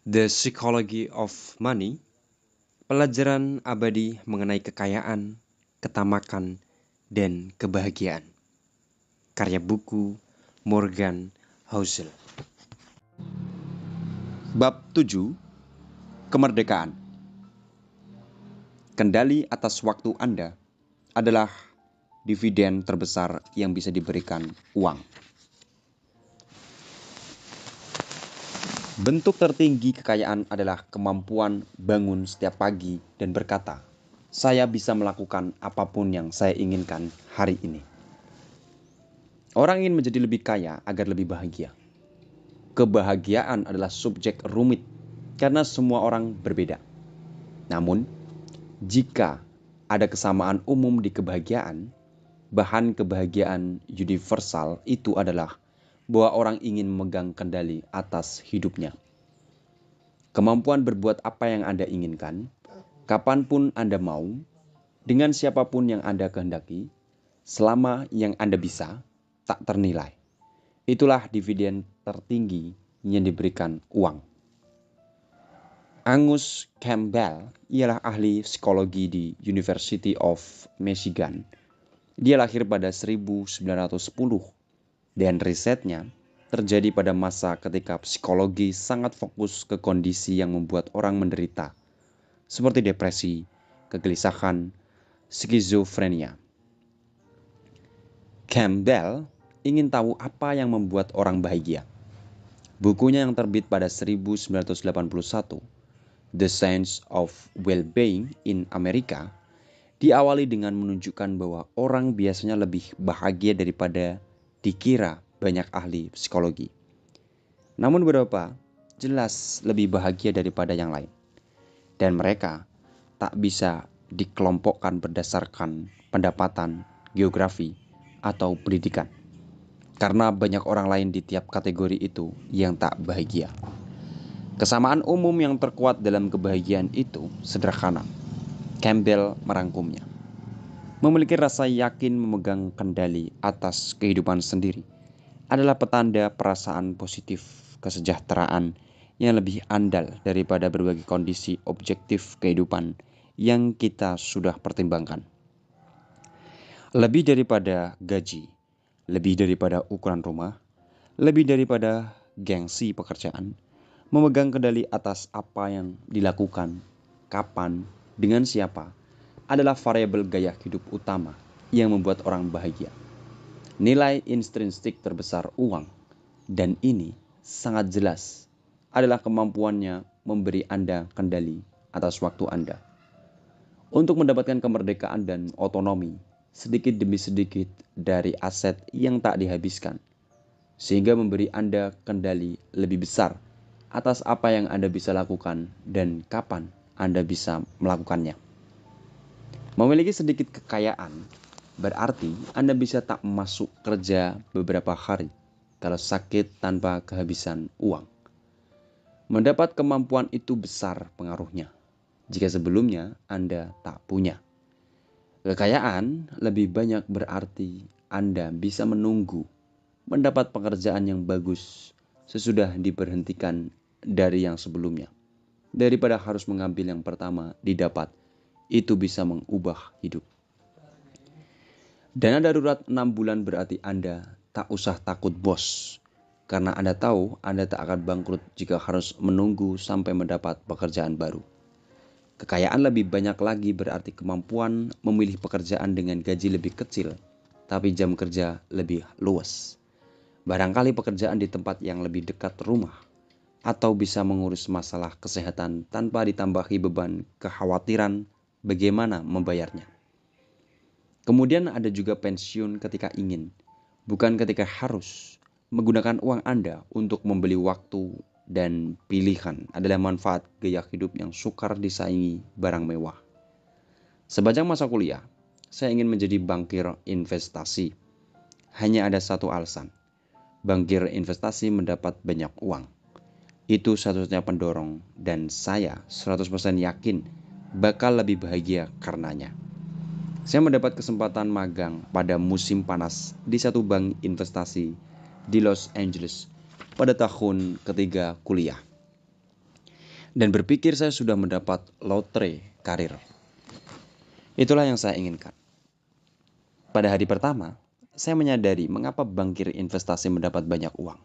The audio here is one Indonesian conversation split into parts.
The Psychology of Money, pelajaran abadi mengenai kekayaan, ketamakan, dan kebahagiaan. Karya buku Morgan Housel. Bab 7, Kemerdekaan. Kendali atas waktu Anda adalah dividen terbesar yang bisa diberikan uang. Bentuk tertinggi kekayaan adalah kemampuan bangun setiap pagi dan berkata, "Saya bisa melakukan apapun yang saya inginkan hari ini." Orang ingin menjadi lebih kaya agar lebih bahagia. Kebahagiaan adalah subjek rumit karena semua orang berbeda. Namun, jika ada kesamaan umum di kebahagiaan, bahan kebahagiaan universal itu adalah bahwa orang ingin memegang kendali atas hidupnya. Kemampuan berbuat apa yang Anda inginkan, kapanpun Anda mau, dengan siapapun yang Anda kehendaki, selama yang Anda bisa, tak ternilai. Itulah dividen tertinggi yang diberikan uang. Angus Campbell ialah ahli psikologi di University of Michigan. Dia lahir pada 1910 dan risetnya terjadi pada masa ketika psikologi sangat fokus ke kondisi yang membuat orang menderita, seperti depresi, kegelisahan, skizofrenia. Campbell ingin tahu apa yang membuat orang bahagia. Bukunya yang terbit pada 1981, The Science of Well-Being in America, diawali dengan menunjukkan bahwa orang biasanya lebih bahagia daripada dikira banyak ahli psikologi. Namun beberapa jelas lebih bahagia daripada yang lain. Dan mereka tak bisa dikelompokkan berdasarkan pendapatan, geografi, atau pendidikan. Karena banyak orang lain di tiap kategori itu yang tak bahagia. Kesamaan umum yang terkuat dalam kebahagiaan itu sederhana. Campbell merangkumnya. Memiliki rasa yakin memegang kendali atas kehidupan sendiri adalah petanda perasaan positif kesejahteraan yang lebih andal daripada berbagai kondisi objektif kehidupan yang kita sudah pertimbangkan. Lebih daripada gaji, lebih daripada ukuran rumah, lebih daripada gengsi pekerjaan, memegang kendali atas apa yang dilakukan, kapan, dengan siapa, adalah variabel gaya hidup utama yang membuat orang bahagia. Nilai intrinsik terbesar uang, dan ini sangat jelas, adalah kemampuannya memberi Anda kendali atas waktu Anda. Untuk mendapatkan kemerdekaan dan otonomi, sedikit demi sedikit dari aset yang tak dihabiskan, sehingga memberi Anda kendali lebih besar atas apa yang Anda bisa lakukan dan kapan Anda bisa melakukannya. Memiliki sedikit kekayaan berarti Anda bisa tak masuk kerja beberapa hari kalau sakit tanpa kehabisan uang. Mendapat kemampuan itu besar pengaruhnya jika sebelumnya Anda tak punya. Kekayaan lebih banyak berarti Anda bisa menunggu mendapat pekerjaan yang bagus sesudah diberhentikan dari yang sebelumnya. Daripada harus mengambil yang pertama didapat, itu bisa mengubah hidup. Dana darurat 6 bulan berarti Anda tak usah takut bos, karena Anda tahu Anda tak akan bangkrut jika harus menunggu sampai mendapat pekerjaan baru. Kekayaan lebih banyak lagi berarti kemampuan memilih pekerjaan dengan gaji lebih kecil, tapi jam kerja lebih luas. Barangkali pekerjaan di tempat yang lebih dekat rumah, atau bisa mengurus masalah kesehatan tanpa ditambahi beban kekhawatiran bagaimana membayarnya. Kemudian ada juga pensiun ketika ingin, bukan ketika harus. Menggunakan uang Anda untuk membeli waktu dan pilihan adalah manfaat gaya hidup yang sukar disaingi barang mewah. Sepanjang masa kuliah, saya ingin menjadi bankir investasi. Hanya ada satu alasan. Bankir investasi mendapat banyak uang. Itu satu-satunya pendorong dan saya 100% yakin bakal lebih bahagia karenanya. Saya mendapat kesempatan magang pada musim panas di satu bank investasi di Los Angeles pada tahun ketiga kuliah. dan berpikir saya sudah mendapat lotre karir. Itulah yang saya inginkan. Pada hari pertama, saya menyadari mengapa bankir investasi mendapat banyak uang.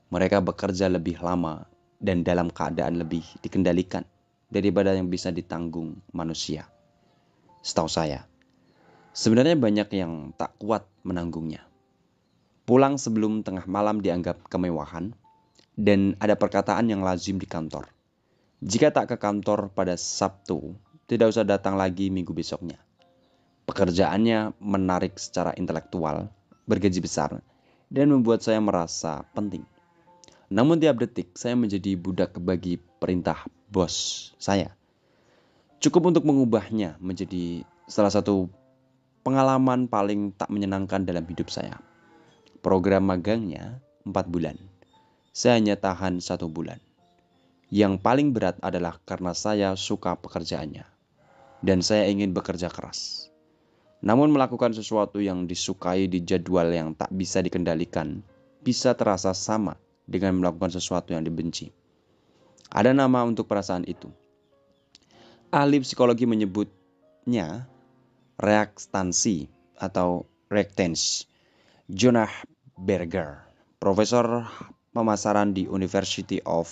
Mereka bekerja lebih lama dan dalam keadaan lebih dikendalikan daripada yang bisa ditanggung manusia. Setahu saya, sebenarnya banyak yang tak kuat menanggungnya. Pulang sebelum tengah malam dianggap kemewahan, dan ada perkataan yang lazim di kantor. Jika tak ke kantor pada Sabtu, tidak usah datang lagi minggu besoknya. Pekerjaannya menarik secara intelektual, bergaji besar, dan membuat saya merasa penting. Namun tiap detik saya menjadi budak bagi perintah bos saya. Cukup untuk mengubahnya menjadi salah satu pengalaman paling tak menyenangkan dalam hidup saya. Program magangnya 4 bulan. Saya hanya tahan 1 bulan. Yang paling berat adalah karena saya suka pekerjaannya. Dan saya ingin bekerja keras. Namun melakukan sesuatu yang disukai di jadwal yang tak bisa dikendalikan bisa terasa sama dengan melakukan sesuatu yang dibenci. Ada nama untuk perasaan itu. Ahli psikologi menyebutnya reaktansi atau reactance. Jonah Berger, profesor pemasaran di University of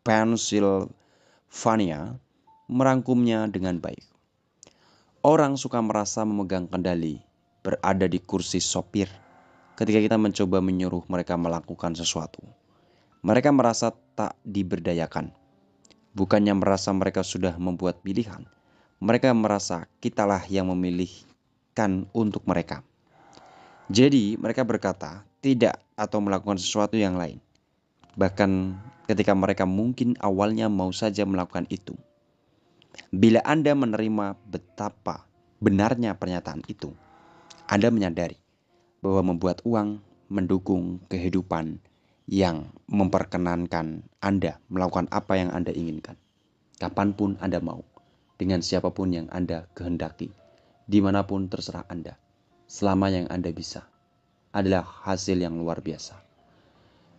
Pennsylvania, merangkumnya dengan baik. Orang suka merasa memegang kendali, berada di kursi sopir ketika kita mencoba menyuruh mereka melakukan sesuatu. Mereka merasa tak diberdayakan. Bukannya merasa mereka sudah membuat pilihan, mereka merasa kitalah yang memilihkan untuk mereka. Jadi mereka berkata tidak atau melakukan sesuatu yang lain. Bahkan ketika mereka mungkin awalnya mau saja melakukan itu. Bila Anda menerima betapa benarnya pernyataan itu, Anda menyadari bahwa membuat uang mendukung kehidupan yang memperkenankan Anda melakukan apa yang Anda inginkan. Kapanpun Anda mau, dengan siapapun yang Anda kehendaki, dimanapun terserah Anda, selama yang Anda bisa, adalah hasil yang luar biasa.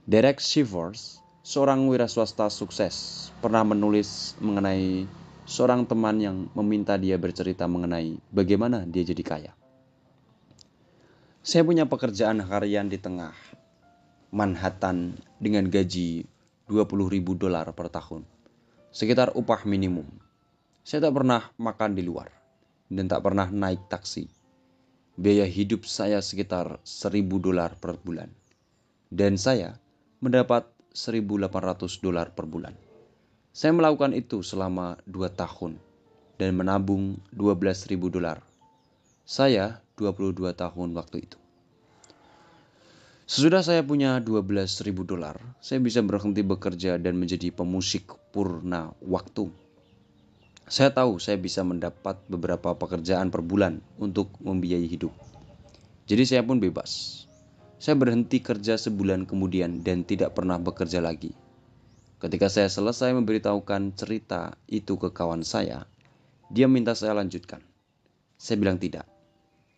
Derek Sivers, seorang wira swasta sukses, pernah menulis mengenai seorang teman yang meminta dia bercerita mengenai bagaimana dia jadi kaya. Saya punya pekerjaan harian di tengah Manhattan dengan gaji $20.000 per tahun, sekitar upah minimum. Saya tak pernah makan di luar dan tak pernah naik taksi. Biaya hidup saya sekitar $1.000 per bulan. Dan saya mendapat $1.800 per bulan. Saya melakukan itu selama 2 tahun dan menabung $12.000. Saya 22 tahun waktu itu. Sesudah saya punya $12.000, saya bisa berhenti bekerja dan menjadi pemusik purna waktu. Saya tahu saya bisa mendapat beberapa pekerjaan per bulan untuk membiayai hidup. Jadi saya pun bebas. Saya berhenti kerja sebulan kemudian dan tidak pernah bekerja lagi. Ketika saya selesai memberitahukan cerita itu ke kawan saya, dia minta saya lanjutkan. Saya bilang tidak.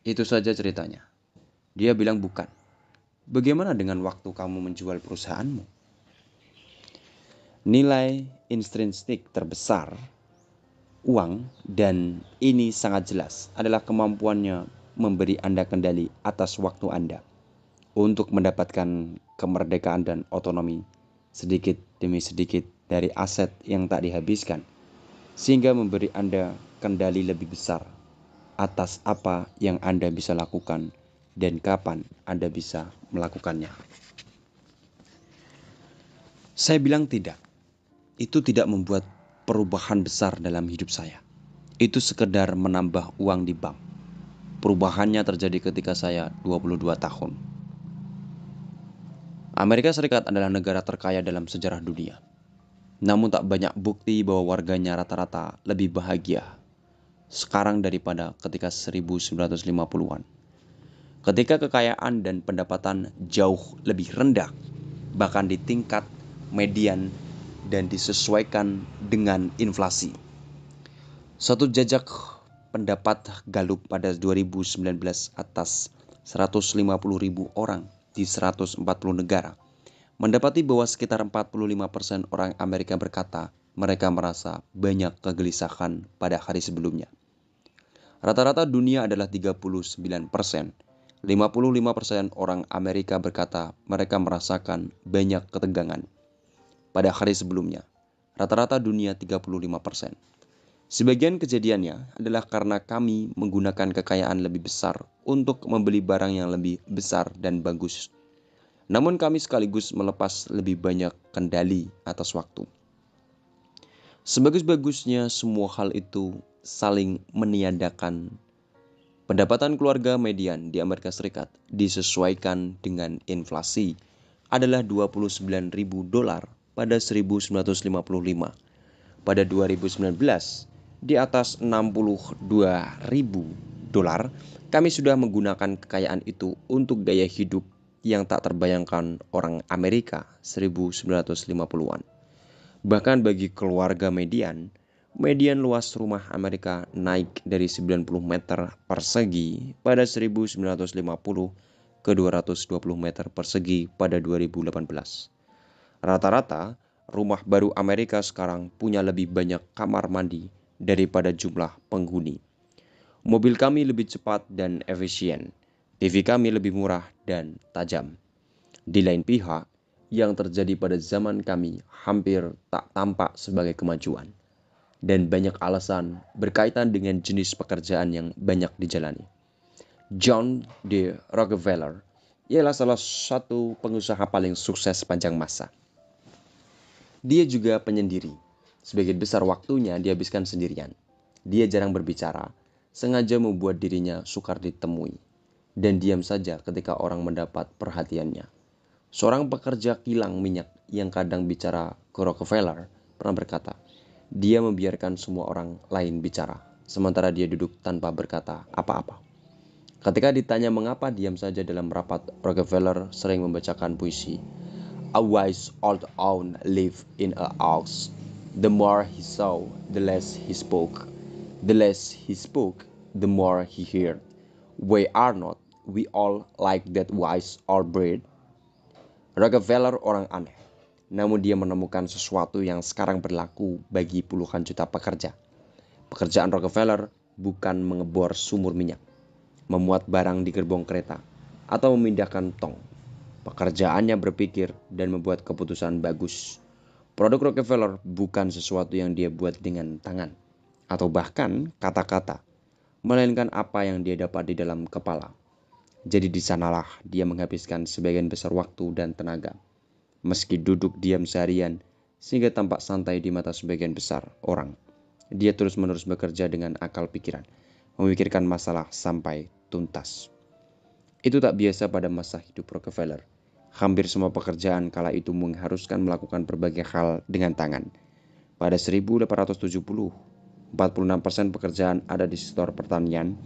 Itu saja ceritanya. Dia bilang bukan. Bagaimana dengan waktu kamu menjual perusahaanmu? Nilai intrinsik terbesar uang, dan ini sangat jelas, adalah kemampuannya memberi Anda kendali atas waktu Anda untuk mendapatkan kemerdekaan dan otonomi sedikit demi sedikit dari aset yang tak dihabiskan, sehingga memberi Anda kendali lebih besar atas apa yang Anda bisa lakukan dan kapan Anda bisa melakukannya. Saya bilang tidak. Itu tidak membuat perubahan besar dalam hidup saya. Itu sekedar menambah uang di bank. Perubahannya terjadi ketika saya 22 tahun. Amerika Serikat adalah negara terkaya dalam sejarah dunia. Namun tak banyak bukti bahwa warganya rata-rata lebih bahagia sekarang daripada ketika 1950-an. Ketika kekayaan dan pendapatan jauh lebih rendah, bahkan di tingkat median dan disesuaikan dengan inflasi. Suatu jajak pendapat Gallup pada 2019 atas 150.000 orang di 140 negara mendapati bahwa sekitar 45% orang Amerika berkata mereka merasa banyak kegelisahan pada hari sebelumnya. Rata-rata dunia adalah 39%. 55% orang Amerika berkata mereka merasakan banyak ketegangan pada hari sebelumnya. Rata-rata dunia 35%. Sebagian kejadiannya adalah karena kami menggunakan kekayaan lebih besar untuk membeli barang yang lebih besar dan bagus. Namun kami sekaligus melepas lebih banyak kendali atas waktu. Sebagus-bagusnya semua hal itu saling meniadakan. Pendapatan keluarga median di Amerika Serikat disesuaikan dengan inflasi adalah $29.000 pada 1955. Pada 2019, di atas $62.000, kami sudah menggunakan kekayaan itu untuk gaya hidup yang tak terbayangkan orang Amerika 1950-an. Bahkan bagi keluarga median luas rumah Amerika naik dari 90 meter persegi pada 1950 ke 220 meter persegi pada 2018. Rata-rata, rumah baru Amerika sekarang punya lebih banyak kamar mandi daripada jumlah penghuni. Mobil kami lebih cepat dan efisien. TV kami lebih murah dan tajam. Di lain pihak, yang terjadi pada zaman kami hampir tak tampak sebagai kemajuan. Dan banyak alasan berkaitan dengan jenis pekerjaan yang banyak dijalani. John D. Rockefeller ialah salah satu pengusaha paling sukses sepanjang masa. Dia juga penyendiri. Sebagian besar waktunya dihabiskan sendirian. Dia jarang berbicara, sengaja membuat dirinya sukar ditemui, dan diam saja ketika orang mendapat perhatiannya. Seorang pekerja kilang minyak yang kadang bicara ke Rockefeller pernah berkata, dia membiarkan semua orang lain bicara, sementara dia duduk tanpa berkata apa-apa. Ketika ditanya mengapa diam saja dalam rapat, Rockefeller sering membacakan puisi. A wise old owl lived in a house. The more he saw, the less he spoke. The less he spoke, the more he heard. We are not we all like that wise old bird? Rockefeller orang aneh, namun dia menemukan sesuatu yang sekarang berlaku bagi puluhan juta pekerja. Pekerjaan Rockefeller bukan mengebor sumur minyak, memuat barang di gerbong kereta, atau memindahkan tong. Pekerjaannya berpikir dan membuat keputusan bagus. Produk Rockefeller bukan sesuatu yang dia buat dengan tangan, atau bahkan kata-kata, melainkan apa yang dia dapat di dalam kepala. Jadi di sanalah dia menghabiskan sebagian besar waktu dan tenaga. Meski duduk diam seharian, sehingga tampak santai di mata sebagian besar orang, dia terus-menerus bekerja dengan akal pikiran, memikirkan masalah sampai tuntas. Itu tak biasa pada masa hidup Rockefeller. Hampir semua pekerjaan kala itu mengharuskan melakukan berbagai hal dengan tangan. Pada 1870, 46% pekerjaan ada di sektor pertanian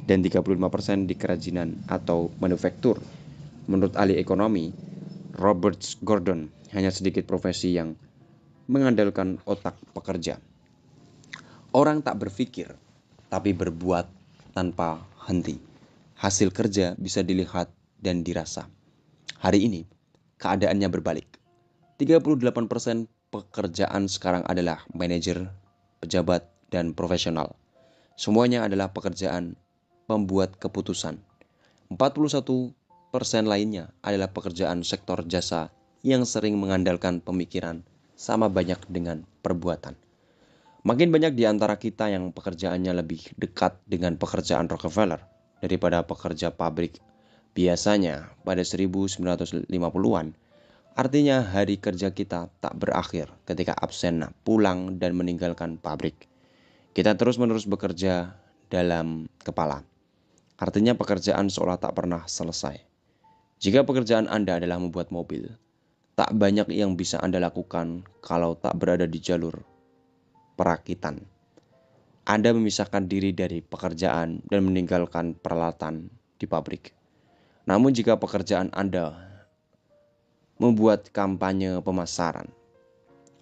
dan 35% di kerajinan atau manufaktur. Menurut ahli ekonomi, Robert Gordon, hanya sedikit profesi yang mengandalkan otak pekerja. Orang tak berpikir, tapi berbuat tanpa henti. Hasil kerja bisa dilihat dan dirasa. Hari ini, keadaannya berbalik. 38% pekerjaan sekarang adalah manajer, pejabat, dan profesional. Semuanya adalah pekerjaan pembuat keputusan. 41% lainnya adalah pekerjaan sektor jasa yang sering mengandalkan pemikiran sama banyak dengan perbuatan. Makin banyak di antara kita yang pekerjaannya lebih dekat dengan pekerjaan Rockefeller daripada pekerja pabrik. Biasanya pada 1950-an, artinya hari kerja kita tak berakhir ketika absen pulang dan meninggalkan pabrik. Kita terus-menerus bekerja dalam kepala. Artinya pekerjaan seolah tak pernah selesai. Jika pekerjaan Anda adalah membuat mobil, tak banyak yang bisa Anda lakukan kalau tak berada di jalur perakitan. Anda memisahkan diri dari pekerjaan dan meninggalkan peralatan di pabrik. Namun jika pekerjaan Anda membuat kampanye pemasaran,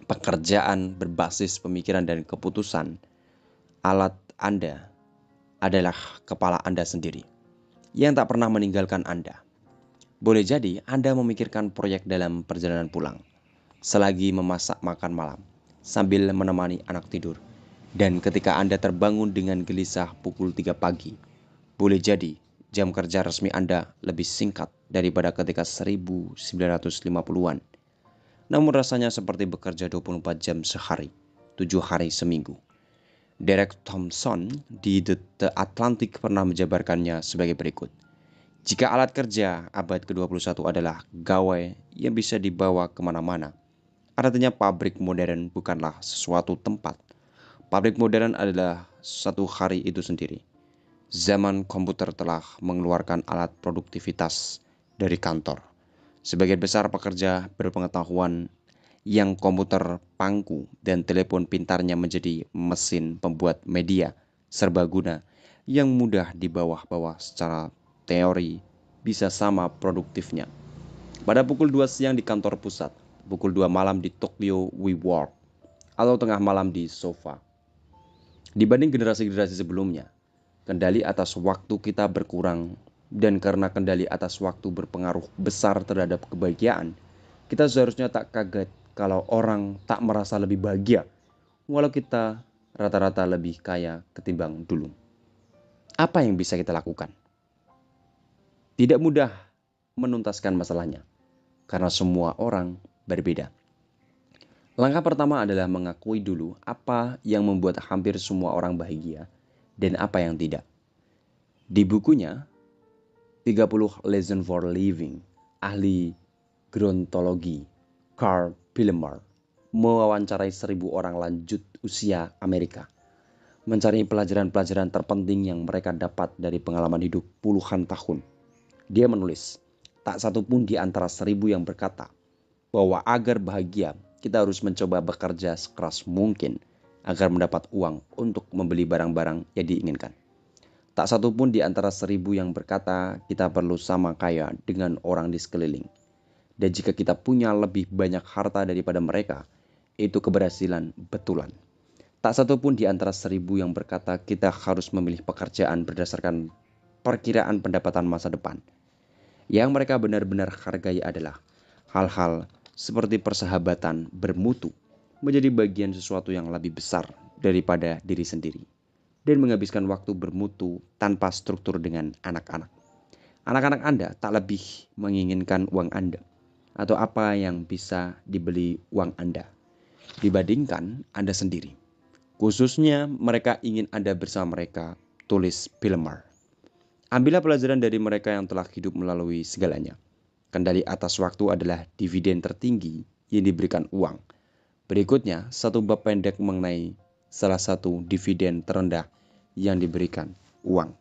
pekerjaan berbasis pemikiran dan keputusan, alat Anda adalah kepala Anda sendiri yang tak pernah meninggalkan Anda. Boleh jadi Anda memikirkan proyek dalam perjalanan pulang, selagi memasak makan malam, sambil menemani anak tidur. Dan ketika Anda terbangun dengan gelisah pukul 3 pagi, boleh jadi jam kerja resmi Anda lebih singkat daripada ketika 1950-an. Namun rasanya seperti bekerja 24 jam sehari, 7 hari seminggu. Derek Thompson di The Atlantic pernah menjabarkannya sebagai berikut. Jika alat kerja abad ke-21 adalah gawai yang bisa dibawa kemana-mana, artinya pabrik modern bukanlah sesuatu tempat. Pabrik modern adalah satu hari itu sendiri. Zaman komputer telah mengeluarkan alat produktivitas dari kantor. Sebagian besar pekerja berpengetahuan yang komputer pangku dan telepon pintarnya menjadi mesin pembuat media serbaguna yang mudah dibawa-bawa secara teori bisa sama produktifnya. Pada pukul 2 siang di kantor pusat, pukul 2 malam di Tokyo WeWork, atau tengah malam di sofa. Dibanding generasi-generasi sebelumnya, kendali atas waktu kita berkurang, dan karena kendali atas waktu berpengaruh besar terhadap kebahagiaan, kita seharusnya tak kaget kalau orang tak merasa lebih bahagia, walau kita rata-rata lebih kaya ketimbang dulu. Apa yang bisa kita lakukan? Tidak mudah menuntaskan masalahnya, karena semua orang berbeda. Langkah pertama adalah mengakui dulu apa yang membuat hampir semua orang bahagia dan apa yang tidak. Di bukunya, 30 Lessons for Living, ahli gerontologi Carl Pilmer mewawancarai 1.000 orang lanjut usia Amerika, mencari pelajaran-pelajaran terpenting yang mereka dapat dari pengalaman hidup puluhan tahun. Dia menulis, tak satu pun di antara 1.000 yang berkata bahwa agar bahagia kita harus mencoba bekerja sekeras mungkin agar mendapat uang untuk membeli barang-barang yang diinginkan. Tak satu pun di antara 1.000 yang berkata kita perlu sama kaya dengan orang di sekeliling. Dan jika kita punya lebih banyak harta daripada mereka, itu keberhasilan betulan. Tak satu pun di antara 1.000 yang berkata kita harus memilih pekerjaan berdasarkan perkiraan pendapatan masa depan. Yang mereka benar-benar hargai adalah hal-hal seperti persahabatan bermutu menjadi bagian sesuatu yang lebih besar daripada diri sendiri, dan menghabiskan waktu bermutu tanpa struktur dengan anak-anak. Anak-anak Anda tak lebih menginginkan uang Anda atau apa yang bisa dibeli uang Anda dibandingkan Anda sendiri. Khususnya mereka ingin Anda bersama mereka, tulis Pilmer. Ambillah pelajaran dari mereka yang telah hidup melalui segalanya. Kendali atas waktu adalah dividen tertinggi yang diberikan uang. Berikutnya, satu bab pendek mengenai salah satu dividen terendah yang diberikan uang.